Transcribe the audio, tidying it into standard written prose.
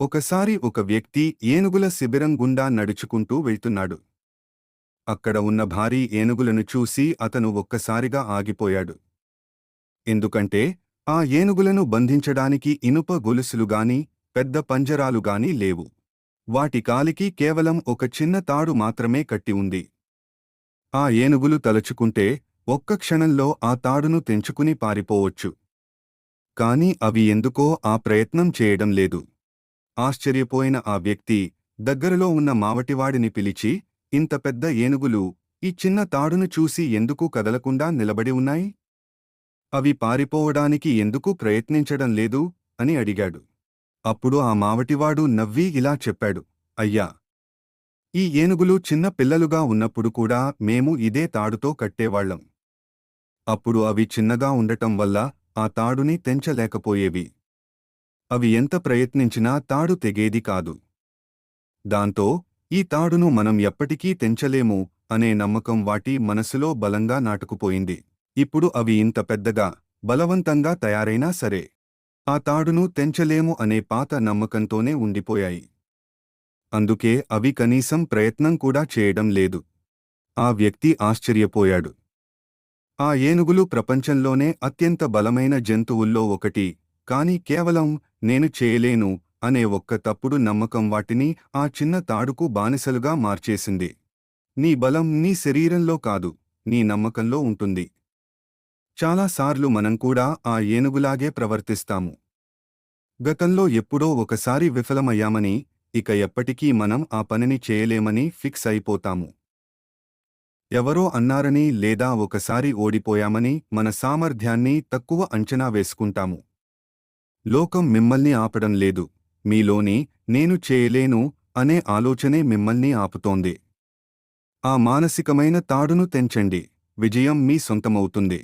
ఒకసారి ఒక వ్యక్తి ఏనుగుల శిబిరం గుండా నడుచుకుంటూ వెళ్తున్నాడు. అక్కడ ఉన్న భారీ ఏనుగులను చూసి అతను ఒక్కసారిగా ఆగిపోయాడు. ఎందుకంటే ఆ ఏనుగులను బంధించడానికి ఇనుప గొలుసులుగాని పెద్ద పంజరాలుగాని లేవు. వాటి కాలికి కేవలం ఒక చిన్న తాడు మాత్రమే కట్టి ఉంది. ఆ ఏనుగులు తలుచుకుంటే ఒక్క క్షణంలో ఆ తాడును తెంచుకుని పారిపోవచ్చు. కాని అవి ఎందుకో ఆ ప్రయత్నం చేయడం లేదు. ఆశ్చర్యపోయిన ఆ వ్యక్తి దగ్గరలో ఉన్న మావటివాడిని పిలిచి, ఇంత పెద్ద ఏనుగులు ఈ చిన్న తాడును చూసి ఎందుకు కదలకుండా నిలబడి ఉన్నాయి? అవి పారిపోవడానికి ఎందుకు ప్రయత్నించడం లేదు అని అడిగాడు. అప్పుడు ఆ మావటివాడు నవ్వి ఇలా చెప్పాడు, అయ్యా, ఈ ఏనుగులు చిన్న పిల్లలుగా ఉన్నప్పుడు కూడా మేము ఇదే తాడుతో కట్టేవాళ్లం. అప్పుడు అవి చిన్నగా ఉండటం వల్ల ఆ తాడుని తెంచలేకపోయేవి. అవి ఎంత ప్రయత్నించినా తాడు తెగేది కాదు. దాంతో ఈ తాడును మనం ఎప్పటికీ తెంచలేము అనే నమ్మకం వాటి మనసులో బలంగా నాటుకుపోయింది. ఇప్పుడు అవి ఇంత పెద్దగా, బలవంతంగా తయారైనా సరే ఆ తాడును తెంచలేము అనే పాత నమ్మకంతోనే ఉండిపోయాయి. అందుకే అవి కనీసం ప్రయత్నం కూడా చేయడం లేదు. ఆ వ్యక్తి ఆశ్చర్యపోయాడు. ఆ ఏనుగులు ప్రపంచంలోనే అత్యంత బలమైన జంతువుల్లో ఒకటి, కాని కేవలం నేను చేయలేను అనే ఒక్క తప్పుడు నమ్మకం వాటిని ఆ చిన్న తాడుకు బానిసలుగా మార్చేసింది. నీ బలం నీ శరీరంలో కాదు, నీ నమ్మకంలో ఉంటుంది. చాలాసార్లు మనం కూడా ఆ ఏనుగులాగే ప్రవర్తిస్తాము. గతంలో ఎప్పుడో ఒకసారి విఫలమయ్యామని, ఇక ఎప్పటికీ మనం ఆ పనిని చేయలేమని ఫిక్స్ అయిపోతాము. ఎవరో అన్నారని లేదా ఒకసారి ఓడిపోయామని మన సామర్థ్యాన్ని తక్కువ అంచనా వేసుకుంటాము. లోకం మిమ్మల్ని ఆపడం లేదు. మీలోని నేను చేయలేను అనే ఆలోచనే మిమ్మల్ని ఆపుతోంది. ఆ మానసికమైన తాడును తెంచండి. విజయం మీ సొంతమవుతుంది.